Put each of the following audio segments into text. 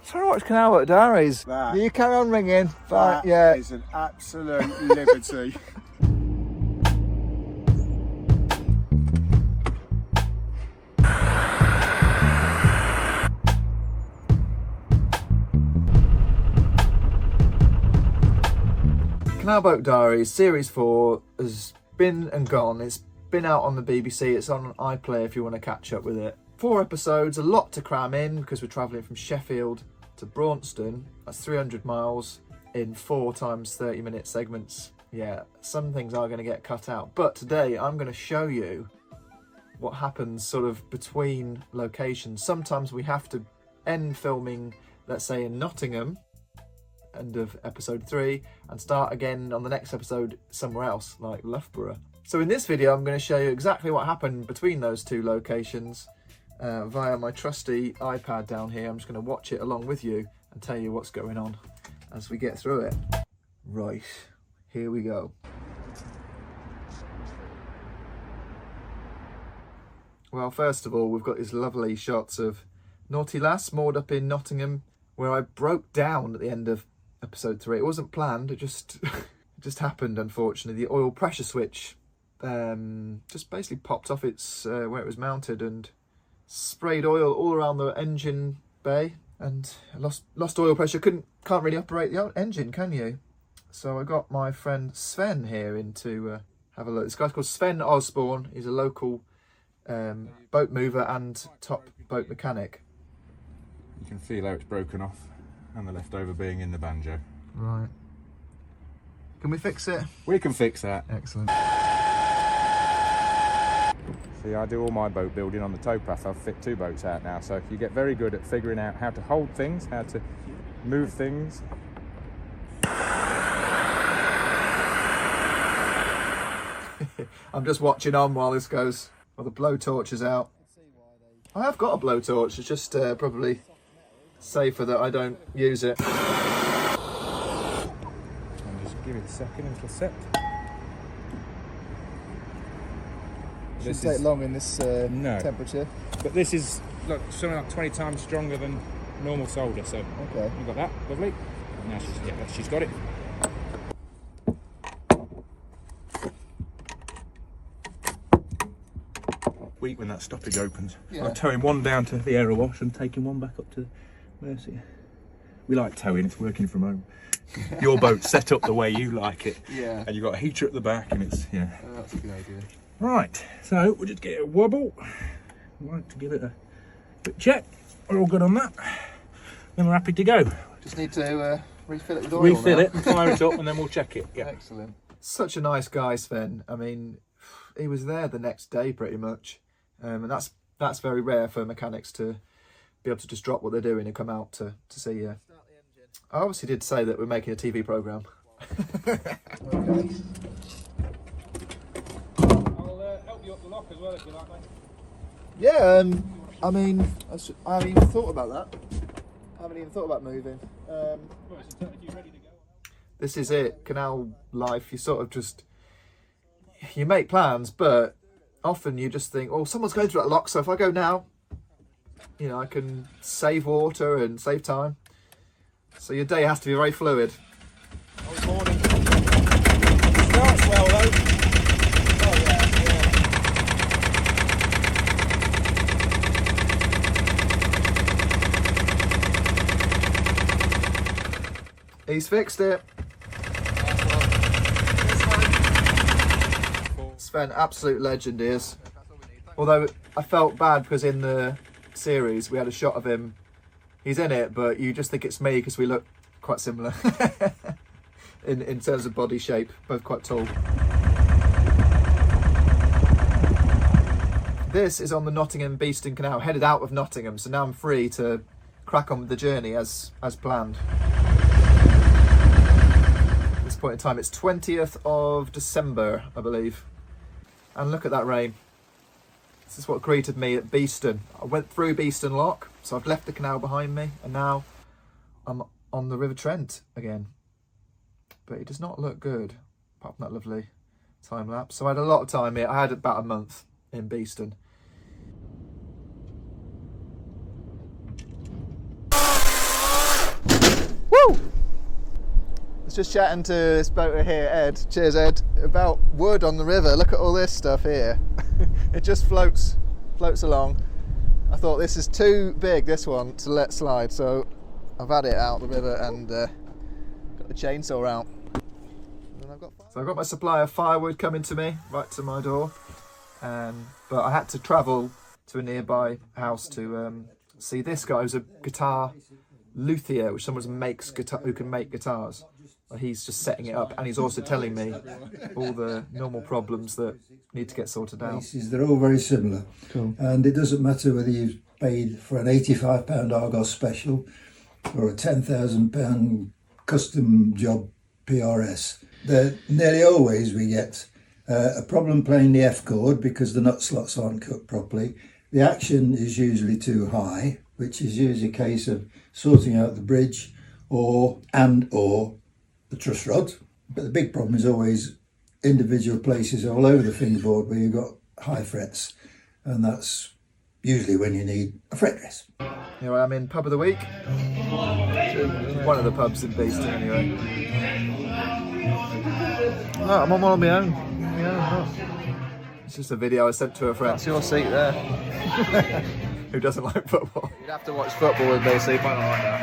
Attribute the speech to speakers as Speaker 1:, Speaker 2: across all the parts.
Speaker 1: Trying to watch Canal at Diaries.
Speaker 2: That-
Speaker 1: You carry on ringing. Fine,
Speaker 2: That
Speaker 1: yeah.
Speaker 2: is an absolute liberty.
Speaker 1: Canal Boat Diaries Series 4 has been and gone. It's been out on the BBC. It's on iPlayer if you want to catch up with it. 4 episodes, a lot to cram in because we're travelling from Sheffield to Braunston. That's 300 miles in 4 times 30-minute segments. Yeah, some things are going to get cut out. But today I'm going to show you what happens sort of between locations. Sometimes we have to end filming, let's say in Nottingham, end of episode 3, and start again on the next episode somewhere else, like Loughborough. So in this video I'm going to show you exactly what happened between those 2 locations via my trusty iPad down here. I'm just going to watch it along with you and tell you what's going on as we get through it. Right, here we go. Well, first of all, we've got these lovely shots of Naughty Lass moored up in Nottingham, where I broke down at the end of episode 3. It wasn't planned, it just it just happened, unfortunately. The oil pressure switch just basically popped off its where it was mounted and sprayed oil all around the engine bay, and I lost oil pressure. Can't really operate the engine, can you? So I got my friend Sven here in to have a look. This guy's called Sven Osborne. He's a local boat mover and top boat mechanic.
Speaker 3: You can feel how it's broken off and the leftover being in the banjo.
Speaker 1: Right. Can we fix it?
Speaker 3: We can fix that.
Speaker 1: Excellent.
Speaker 3: See, I do all my boat building on the towpath. I've fit 2 boats out now, so you get very good at figuring out how to hold things, how to move things.
Speaker 1: I'm just watching on while this goes, while the blowtorch is out. I have got a blowtorch, it's just probably safer that I don't use it.
Speaker 3: And just give it a second until set.
Speaker 4: Shouldn't take long in this
Speaker 3: No.
Speaker 4: temperature.
Speaker 3: But this is something like 20 times stronger than normal solder, so
Speaker 4: Okay.
Speaker 3: you got that, lovely. Now she's got it. Weak when that stoppage opens.
Speaker 4: Yeah.
Speaker 3: I'm towing one down to the aero wash and taking one back up to Mercy. We like towing, it's working from home. Your boat's set up the way you like it.
Speaker 4: Yeah.
Speaker 3: And you've got a heater at the back and it's, yeah.
Speaker 4: Oh, that's a good idea.
Speaker 3: Right, so we'll just get a wobble. I like to give it a quick check. We're all good on that. Then we're happy to go.
Speaker 4: Just need to refill it with oil.
Speaker 3: Refill
Speaker 4: now.
Speaker 3: it and fire it up and then we'll check it. Yeah.
Speaker 4: Excellent.
Speaker 1: Such a nice guy, Sven. I mean, he was there the next day pretty much. And that's very rare for mechanics to be able to just drop what they're doing and come out to see you. I obviously did say that we're making a TV programme.
Speaker 4: Okay.
Speaker 3: I'll help you up the lock as well if you like, mate.
Speaker 1: Yeah, I mean, I haven't even thought about that. I haven't even thought about moving. This is it, canal life. You sort of just, you make plans, but often you just think, oh, someone's going through that lock, so if I go now, you know, I can save water and save time. So your day has to be very fluid.
Speaker 3: Oh, morning. Starts well though. Oh yeah,
Speaker 1: He's fixed it. Sven, absolute legend he is. Although I felt bad because in the series we had a shot of him. He's in it, but you just think it's me because we look quite similar in terms of body shape, both quite tall. This is on the Nottingham Beeston Canal, headed out of Nottingham, so now I'm free to crack on with the journey as planned. At this point in time, it's 20th of December, I believe. And look at that rain. This is what greeted me at Beeston. I went through Beeston Lock, so I've left the canal behind me, and now I'm on the River Trent again. But it does not look good, apart from that lovely time lapse. So I had a lot of time here. I had about a month in Beeston.
Speaker 4: Woo! I was just chatting to this boater here, Ed. Cheers, Ed. About wood on the river. Look at all this stuff here. It just floats along. I thought this is too big, this one, to let slide, so I've had it out the river and got the chainsaw out.
Speaker 1: So I've got my supply of firewood coming to me, right to my door. But I had to travel to a nearby house to see this guy who's a guitar luthier, which someone who can make guitars. He's just setting it up, and he's also telling me all the normal problems that need to get sorted out.
Speaker 5: They're all very similar.
Speaker 1: Cool.
Speaker 5: And it doesn't matter whether you've paid for an £85 Argos special or a £10,000 custom job PRS. Nearly always we get a problem playing the F chord because the nut slots aren't cut properly. The action is usually too high, which is usually a case of sorting out the bridge or the truss rod. But the big problem is always individual places all over the fingerboard where you've got high frets, and that's usually when you need a fret dress.
Speaker 1: Here I am in pub of the week. One of the pubs in Beeston anyway. No, I'm on one on my own. It's just a video I sent to a friend.
Speaker 4: That's your seat there.
Speaker 1: Who doesn't like football.
Speaker 4: You'd have to watch football with me, so you might not like that.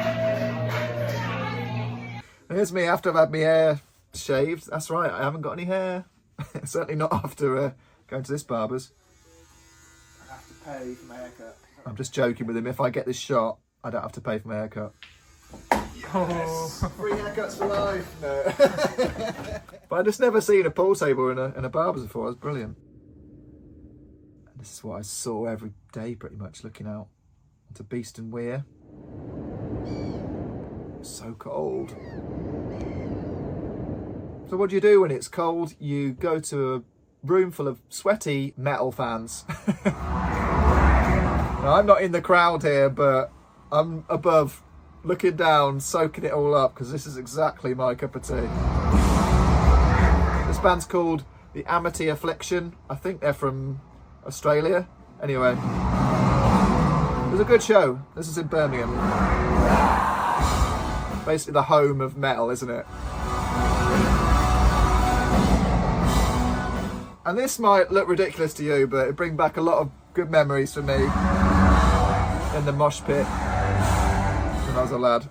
Speaker 1: Here's me after I've had my hair shaved. That's right, I haven't got any hair. Certainly not after going to this barber's.
Speaker 4: I have to pay for my haircut.
Speaker 1: I'm just joking with him. If I get this shot, I don't have to pay for my haircut.
Speaker 4: Yes. Free haircuts for life. No.
Speaker 1: But I just never seen a pool table in a barber's before. It was brilliant. And this is what I saw every day pretty much, looking out onto Beeston Weir. So cold. So what do you do when it's cold? You go to a room full of sweaty metal fans. Now, I'm not in the crowd here, but I'm above, looking down, soaking it all up, because this is exactly my cup of tea. This band's called The Amity Affliction. I think they're from Australia. Anyway, it was a good show. This is in Birmingham. Basically the home of metal, isn't it? And this might look ridiculous to you, but it brings back a lot of good memories for me in the mosh pit when I was a lad.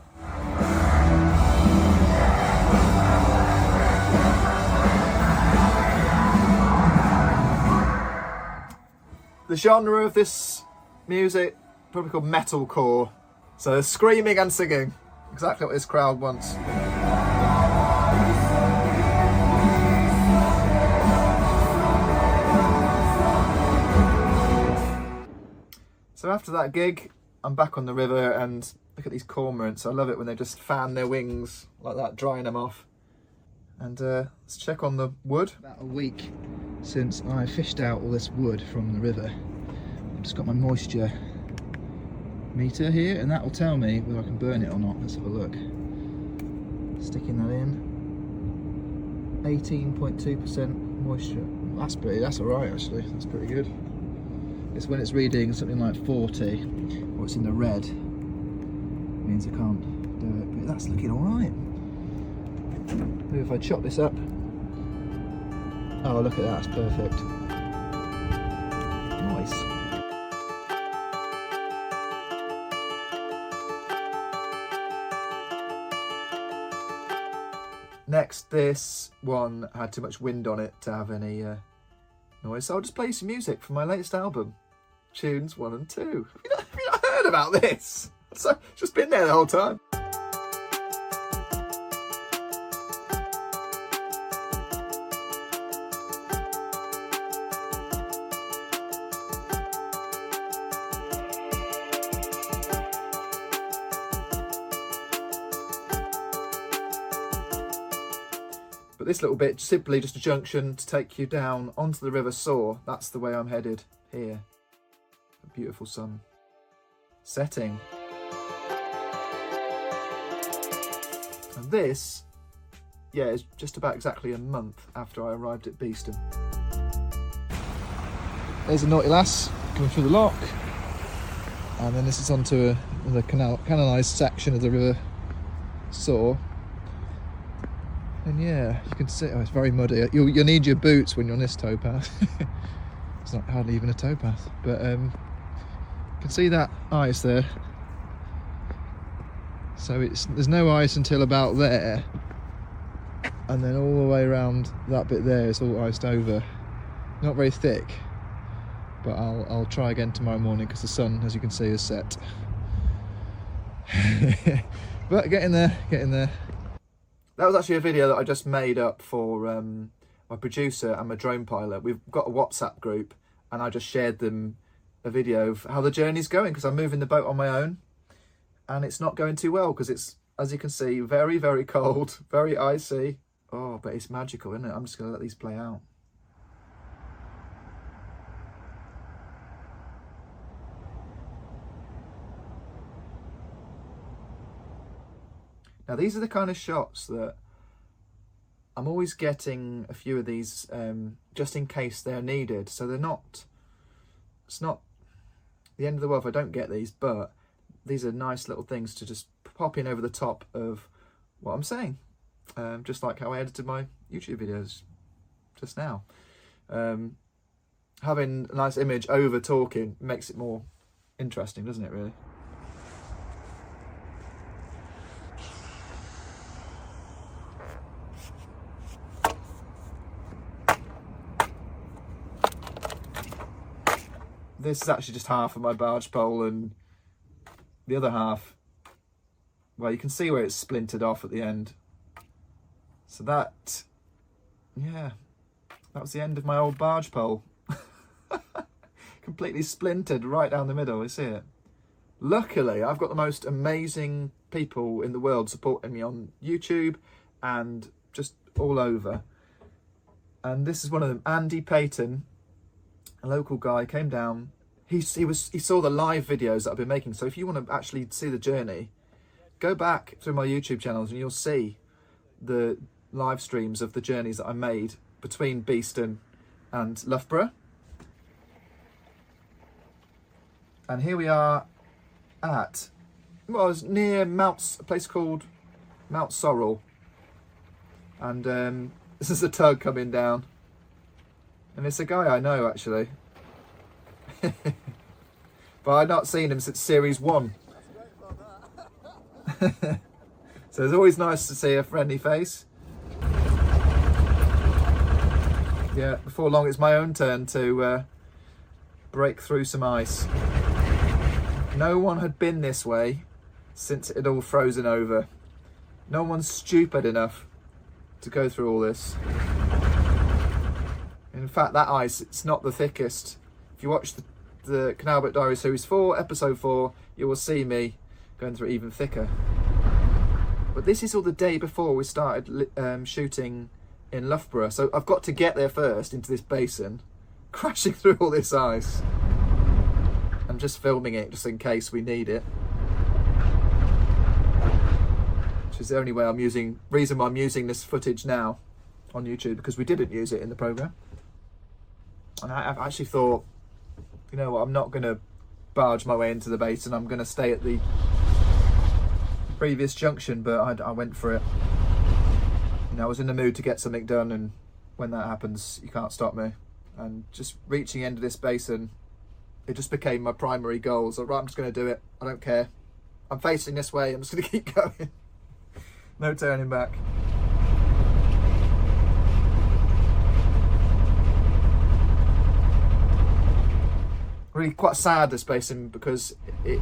Speaker 1: The genre of this music, probably called metalcore. So screaming and singing, exactly what this crowd wants. So after that gig, I'm back on the river, and look at these cormorants. I love it when they just fan their wings like that, drying them off. And let's check on the wood.
Speaker 4: About a week since I fished out all this wood from the river. I've just got my moisture meter here, and that will tell me whether I can burn it or not. Let's have a look. Sticking that in. 18.2% moisture. That's alright actually, that's pretty good. It's when it's reading something like 40, or it's in the red, it means I can't do it, but that's looking alright. Maybe if I chop this up. Oh, look at that, that's perfect. Nice.
Speaker 1: Next, this one had too much wind on it to have any noise, so I'll just play you some music from my latest album, Tunes 1 and 2. Have you not heard about this? It's just been there the whole time. But this little bit, simply just a junction to take you down onto the River Soar. That's the way I'm headed here. A beautiful sun setting. And this, yeah, is just about exactly a month after I arrived at Beeston.
Speaker 4: There's a naughty lass coming through the lock, and then this is onto the canalised section of the river saw. And yeah, you can see, oh, it's very muddy. You'll need your boots when you're on this towpath. It's not hardly even a towpath, but you can see that ice there. So there's no ice until about there, and then all the way around that bit there it's all iced over. Not very thick, but I'll try again tomorrow morning because the sun, as you can see, is set. But getting there.
Speaker 1: That was actually a video that I just made up for my producer and my drone pilot. We've got a WhatsApp group, and I just shared them a video of how the journey's going because I'm moving the boat on my own, and it's not going too well because it's, as you can see, very, very cold, very icy. Oh, but it's magical, isn't it? I'm just going to let these play out. Now these are the kind of shots that I'm always getting a few of these just in case they're needed. So they're not, it's not the end of the world if I don't get these, but these are nice little things to just pop in over the top of what I'm saying. Just like how I edited my YouTube videos just now. Having a nice image over talking makes it more interesting, doesn't it, really? This is actually just half of my barge pole, and the other half, well, you can see where it's splintered off at the end. So that, yeah, that was the end of my old barge pole. Completely splintered right down the middle, you see it? Luckily, I've got the most amazing people in the world supporting me on YouTube and just all over. And this is one of them, Andy Payton, a local guy, came down. He saw the live videos that I've been making. So if you want to actually see the journey, go back through my YouTube channels and you'll see the live streams of the journeys that I made between Beeston and Loughborough. And here we are at, well, it's near a place called Mount Sorrel. And this is a tug coming down. And it's a guy I know, actually. But I've not seen him since series 1. So it's always nice to see a friendly face. Yeah, before long it's my own turn to break through some ice. No one had been this way since it had all frozen over. No one's stupid enough to go through all this. In fact, that ice, it's not the thickest. If you watch the Canal Boat Diary Series 4, Episode 4, you will see me going through even thicker. But this is all the day before we started shooting in Loughborough. So I've got to get there first into this basin, crashing through all this ice. I'm just filming it just in case we need it. Which is the only way reason why I'm using this footage now on YouTube, because we didn't use it in the programme. And I've actually thought, you know what, I'm not going to barge my way into the basin. I'm going to stay at the previous junction, but I went for it. You know, I was in the mood to get something done, and when that happens, you can't stop me. And just reaching the end of this basin, it just became my primary goal. So, right, I'm just going to do it. I don't care. I'm facing this way. I'm just going to keep going. No turning back. Really quite sad, this basin, because it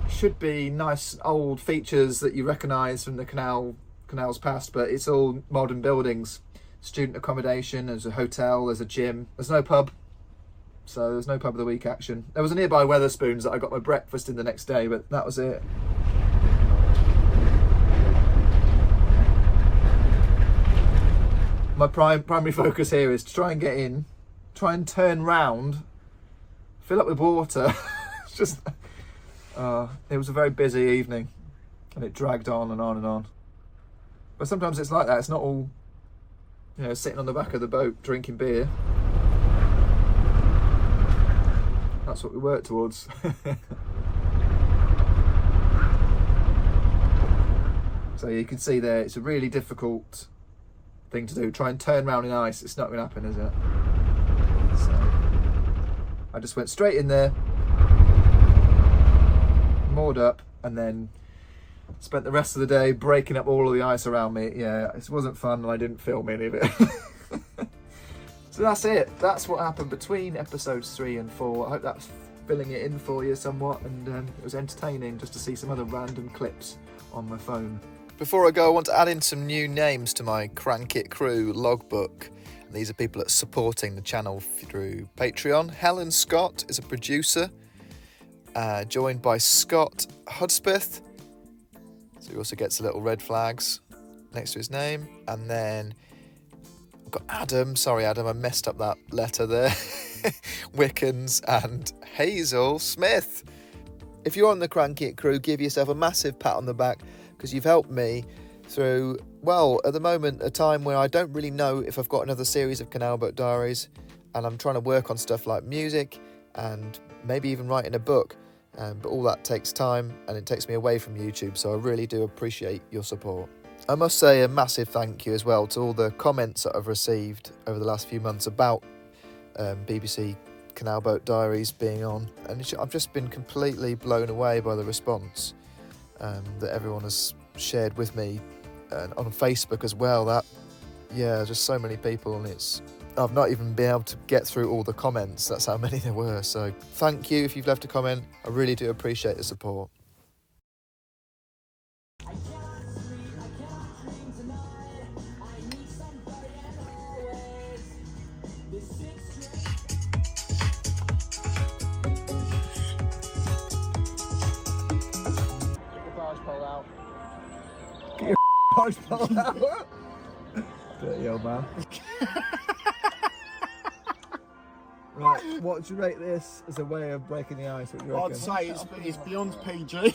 Speaker 1: should be nice old features that you recognise from the canals past, but it's all modern buildings, student accommodation. There's a hotel, there's a gym, there's no pub, so there's no pub of the week action. There was a nearby Wetherspoons that I got my breakfast in the next day, but that was it. My primary focus here is to try and get in, try and turn round, fill up with water. It's just, it was a very busy evening, and it dragged on and on and on. But sometimes it's like that. It's not all, you know, sitting on the back of the boat drinking beer. That's what we work towards. you can see there, it's a really difficult thing to do. Try and turn around in ice, it's not going to happen, is it? So I just went straight in there, moored up, and then spent the rest of the day breaking up all of the ice around me. Yeah, it wasn't fun, and I didn't film any of it. So that's it. That's what happened between episodes 3 and 4. I hope that's filling it in for you somewhat, and it was entertaining just to see some other random clips on my phone. Before I go, I want to add in some new names to my Crank It Crew logbook. And these are people that's supporting the channel through Patreon. Helen Scott is a producer, joined by Scott Hudspeth. So he also gets little red flags next to his name. And then I've got Adam. Sorry, Adam, I messed up that letter there. Wickens and Hazel Smith. If you're on the Crank It Crew, give yourself a massive pat on the back, because you've helped me through, well, at the moment, a time where I don't really know if I've got another series of Canal Boat Diaries, and I'm trying to work on stuff like music and maybe even writing a book. But all that takes time, and it takes me away from YouTube, so I really do appreciate your support. I must say a massive thank you as well to all the comments that I've received over the last few months about BBC Canal Boat Diaries being on, and I've just been completely blown away by the response that everyone has shared with me, and on Facebook as well. Just so many people, and I've not even been able to get through all the comments. That's how many there were. So thank you if you've left a comment. I really do appreciate the support. Dirty old man. Right, what do you rate this as a way of breaking the ice? What do you reckon?
Speaker 2: I'd say it's beyond PG.